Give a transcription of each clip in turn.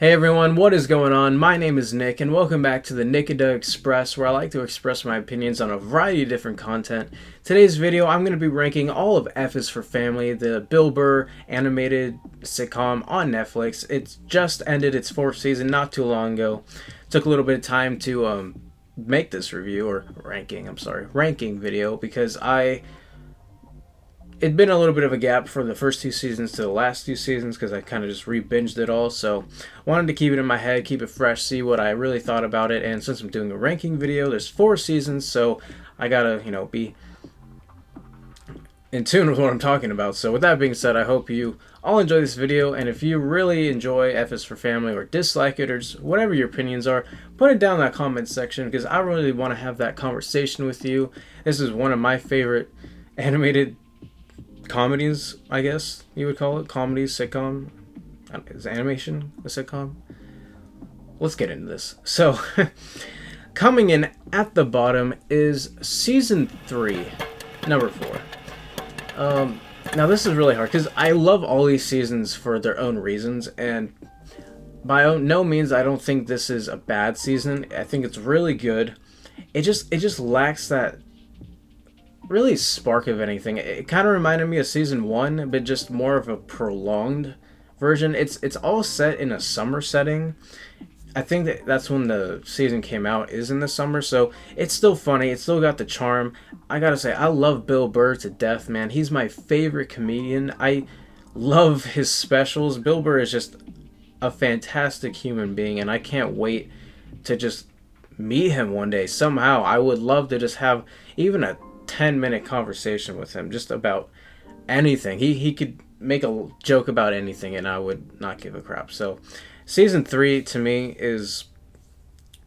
Hey everyone, what is going on? My name is Nick, and welcome back to the Nick and Doug Express, where I like to express my opinions on a variety of different content. Today's video, I'm going to be ranking all of F is for Family, the Bill Burr animated sitcom on Netflix. It's just ended its fourth season not too long ago. Took a little bit of time to make this review, or ranking video, because it'd been a little bit of a gap from the first two seasons to the last two seasons because I kind of just re-binged it all. So wanted to keep it in my head, keep it fresh, see what I really thought about it. And since I'm doing a ranking video, there's 4 seasons, so I gotta, be in tune with what I'm talking about. So with that being said, I hope you all enjoy this video. And if you really enjoy F is for Family or dislike it or just whatever your opinions are, put it down in that comment section because I really want to have that conversation with you. This is one of my favorite animated comedies, I guess you would call it. Comedies, sitcom. Is animation a sitcom? Let's get into this. So, coming in at the bottom is season 3, number 4. Now this is really hard because I love all these seasons for their own reasons, and by no means I don't think this is a bad season. I think it's really good. It just lacks that really spark of anything. It kind of reminded me of season 1, but just more of a prolonged version. It's all set in a summer setting. I think that's when the season came out, is in the summer, so it's still funny. It's still got the charm. I gotta say, I love Bill Burr to death, man. He's my favorite comedian. I love his specials. Bill Burr is just a fantastic human being, and I can't wait to just meet him one day somehow. I would love to just have even a 10-minute conversation with him just about anything. He could make a joke about anything and I would not give a crap. So season 3 to me is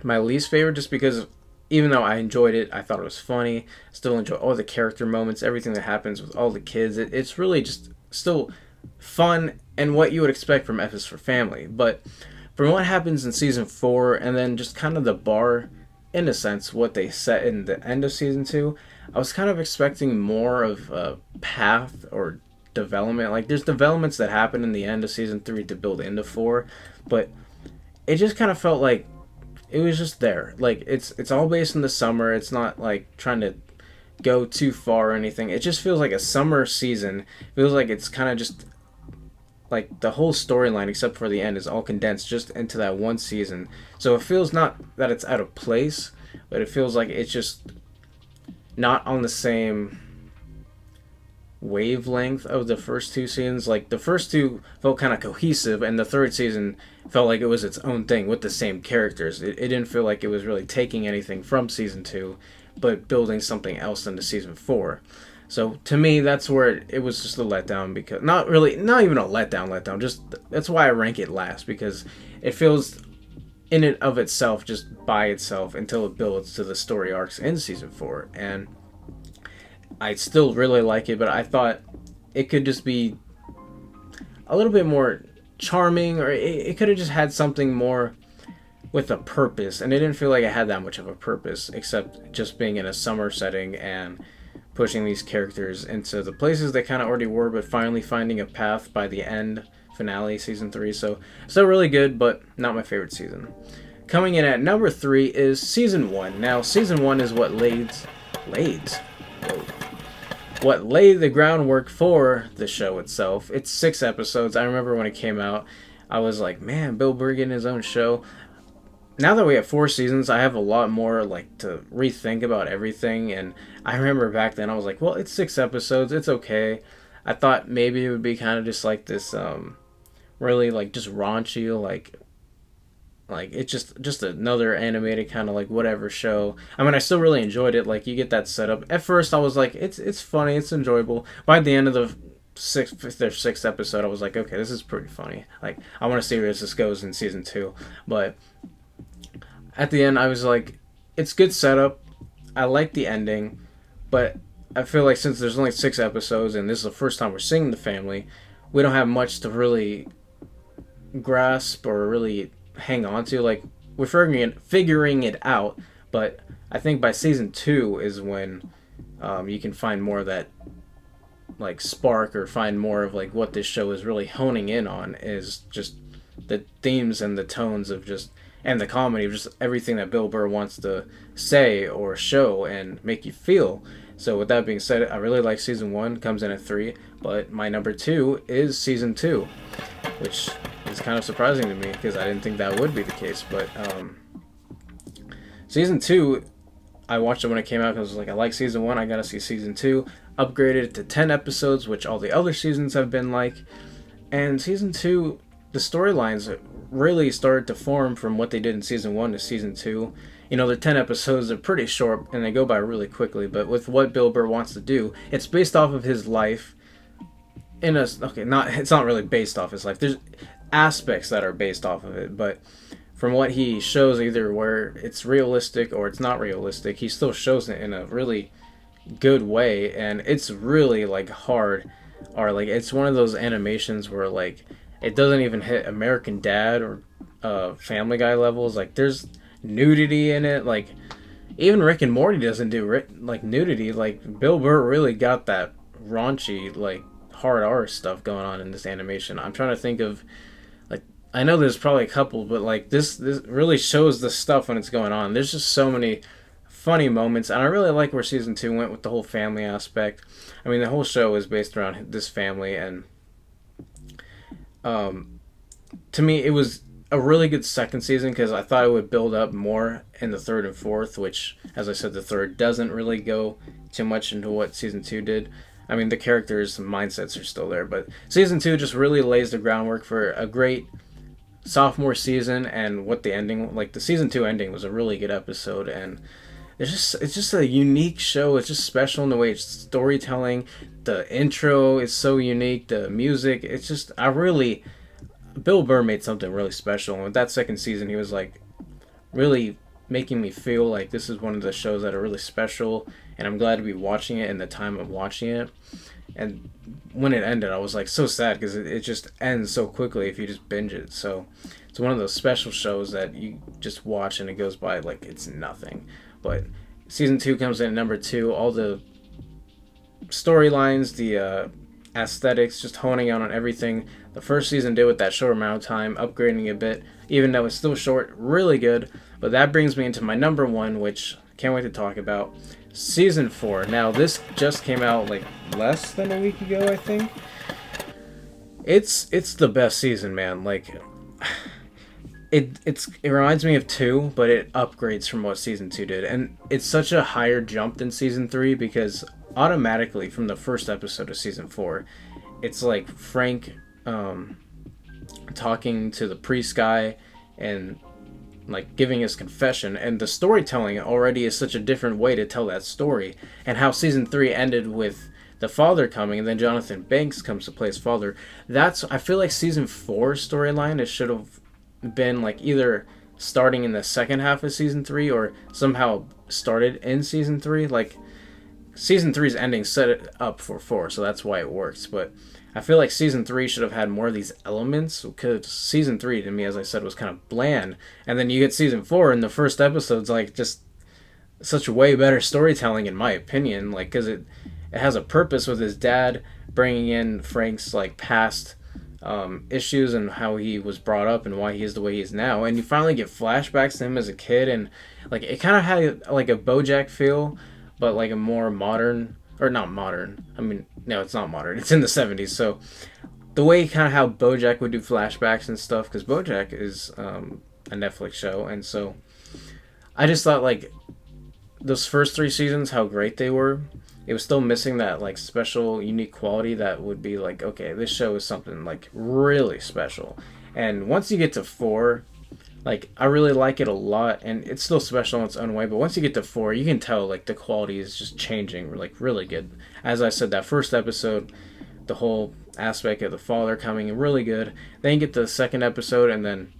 my least favorite, just because even though I enjoyed it, I thought it was funny, still enjoy all the character moments, everything that happens with all the kids. It's really just still fun and what you would expect from F is for Family. But from what happens in season 4 and then just kind of the bar, in a sense, what they set in the end of season 2, I was kind of expecting more of a path or development. Like, there's developments that happen in the end of season 3 to build into 4, but it just kind of felt like it was just there. Like, it's all based in the summer. It's not like trying to go too far or anything. It just feels like a summer season. It feels like it's kind of just like the whole storyline, except for the end, is all condensed just into that one season. So it feels not that it's out of place, but it feels like it's just not on the same wavelength of the first 2 seasons. Like, the first 2 felt kind of cohesive, and the third season felt like it was its own thing with the same characters. It didn't feel like it was really taking anything from season 2, but building something else into season 4. So to me, that's where it was just a letdown, because not even a letdown, just that's why I rank it last, because it feels in and of itself, just by itself, until it builds to the story arcs in season 4. And I still really like it, but I thought it could just be a little bit more charming, or it could have just had something more with a purpose, and it didn't feel like it had that much of a purpose, except just being in a summer setting and pushing these characters into the places they kind of already were, but finally finding a path by the end finale, season 3. So still really good, but not my favorite season. Coming in at number 3 is season 1. Now, season 1 is what laid the groundwork for the show itself. It's 6 episodes. I remember when it came out, I was like, man, Bill Burr getting his own show. Now that we have 4 seasons, I have a lot more to rethink about everything. And I remember back then I was like, well, it's 6 episodes, it's okay. I thought maybe it would be kind of just like this really just raunchy, like it's just another animated kind of whatever show. I mean, I still really enjoyed it. Like, you get that setup. At first I was like, it's funny, it's enjoyable. By the end of the 6th episode, I was like, okay, this is pretty funny. Like, I want to see where this goes in season 2. But at the end, I was like, it's good setup. I like the ending, but I feel like since there's only 6 episodes and this is the first time we're seeing the family, we don't have much to really grasp or really hang on to. Like, we're figuring it out, but I think by season 2 is when you can find more of that spark, or find more of what this show is really honing in on, is just the themes and the tones of just, and the comedy of just everything that Bill Burr wants to say or show and make you feel. So with that being said, I really like season 1, comes in at 3, but my number 2 is season 2, which is kind of surprising to me because I didn't think that would be the case. But season 2, I watched it when it came out because I was like, I like season 1, I gotta see season 2. Upgraded it to 10 episodes, which all the other seasons have been like. And season 2, the storylines really started to form from what they did in season 1 to season 2. You know, they're 10 episodes, they're pretty short, and they go by really quickly. But with what Bill Burr wants to do, it's based off of his life. It's not really based off his life. There's aspects that are based off of it, but from what he shows, either where it's realistic or it's not realistic, he still shows it in a really good way, and it's really like hard, or like it's one of those animations where like it doesn't even hit American Dad or Family Guy levels. Like there's nudity in it, like even Rick and Morty doesn't do like nudity. Like Bill Burr really got that raunchy, like hard R stuff going on in this animation. I'm trying to think of, like, I know there's probably a couple, but like this really shows the stuff when it's going on. There's just so many funny moments, and I really like where season 2 went with the whole family aspect. I mean, the whole show is based around this family, and to me it was a really good second season because I thought it would build up more in the third and fourth, which, as I said, the third doesn't really go too much into what season 2 did. I mean, the characters' mindsets are still there, but season 2 just really lays the groundwork for a great sophomore season. And what the ending, like the season 2 ending, was a really good episode, and it's just a unique show. It's just special in the way it's storytelling. The intro is so unique. The music, it's just, Bill Burr made something really special. And with that second season, he was like really making me feel like this is one of the shows that are really special, and I'm glad to be watching it in the time of watching it. And when it ended, I was like so sad because it just ends so quickly if you just binge it. So it's one of those special shows that you just watch and it goes by like it's nothing. But season 2 comes in at number 2. All the storylines, the aesthetics, just honing out on everything the first season did with that short amount of time, upgrading a bit, even though it's still short, really good. But that brings me into my number 1, which I can't wait to talk about, season 4. Now, this just came out like less than a week ago, I think. It's the best season, man. Like, it reminds me of 2, but it upgrades from what season 2 did, and it's such a higher jump than season 3 because automatically from the first episode of season 4, it's like Frank talking to the priest guy and like giving his confession, and the storytelling already is such a different way to tell that story. And how season 3 ended with the father coming, and then Jonathan Banks comes to play his father. I feel like season 4 storyline, it should have been like either starting in the second half of season 3 or somehow started in season 3. Like season 3's ending set it up for 4, so that's why it works. But I feel like season 3 should have had more of these elements, because season 3 to me, as I said, was kind of bland. And then you get season 4 and the first episode's like just such way better storytelling in my opinion, like because it has a purpose with his dad bringing in Frank's like past issues and how he was brought up and why he is the way he is now. And you finally get flashbacks to him as a kid, and like it kind of had like a BoJack feel, but like a more modern, or not modern. I mean, no, it's not modern. It's in the 70s. So the way kind of how BoJack would do flashbacks and stuff, because BoJack is a Netflix show, and so I just thought like those first 3 seasons, how great they were. It was still missing that like special, unique quality that would be like, okay, this show is something like really special. And once you get to 4, like I really like it a lot, and it's still special in its own way. But once you get to 4, you can tell like the quality is just changing, like really good. As I said, that first episode, the whole aspect of the father coming in, really good. Then you get to the second episode, and then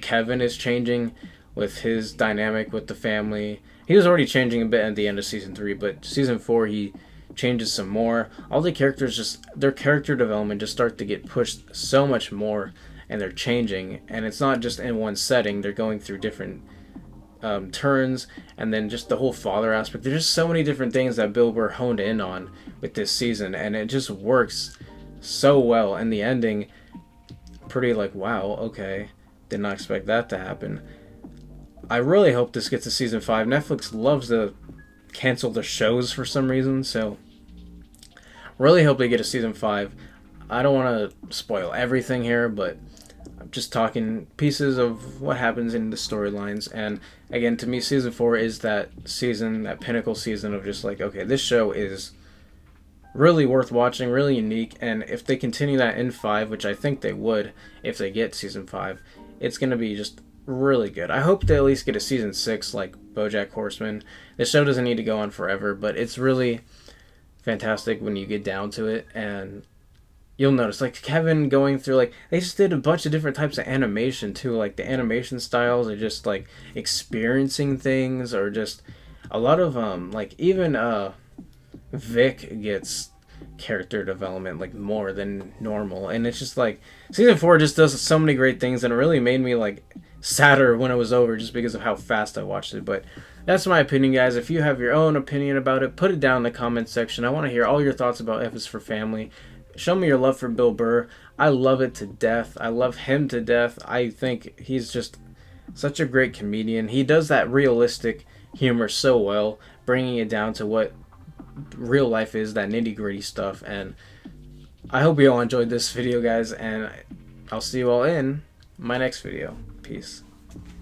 Kevin is changing with his dynamic with the family. He was already changing a bit at the end of season 3, but season 4 he changes some more. All the characters, just their character development just start to get pushed so much more, and they're changing, and it's not just in one setting. They're going through different turns, and then just the whole father aspect. There's just so many different things that Bill Burr honed in on with this season, and it just works so well. And the ending, pretty like, wow, okay, did not expect that to happen. I really hope this gets to season 5. Netflix loves to cancel their shows for some reason, so really hope they get a season 5. I don't want to spoil everything here, but I'm just talking pieces of what happens in the storylines. And again, to me, season 4 is that season, that pinnacle season of just like, okay, this show is really worth watching, really unique. And if they continue that in 5, which I think they would if they get season 5, it's going to be just really good. I hope they at least get a season 6 like BoJack Horseman. The show doesn't need to go on forever, but it's really fantastic when you get down to it. And you'll notice like Kevin going through, like, they just did a bunch of different types of animation too. Like the animation styles are just like experiencing things, or just a lot of like even Vic gets character development like more than normal. And it's just like season 4 just does so many great things, and it really made me like sadder when it was over just because of how fast I watched it. But that's my opinion, guys. If you have your own opinion about it, put it down in the comments section. I want to hear all your thoughts about F is for Family. Show me your love for Bill Burr. I love it to death. I love him to death. I think he's just such a great comedian. He does that realistic humor so well, bringing it down to what real life is, that nitty gritty stuff. And I hope you all enjoyed this video, guys, and I'll see you all in my next video. Peace.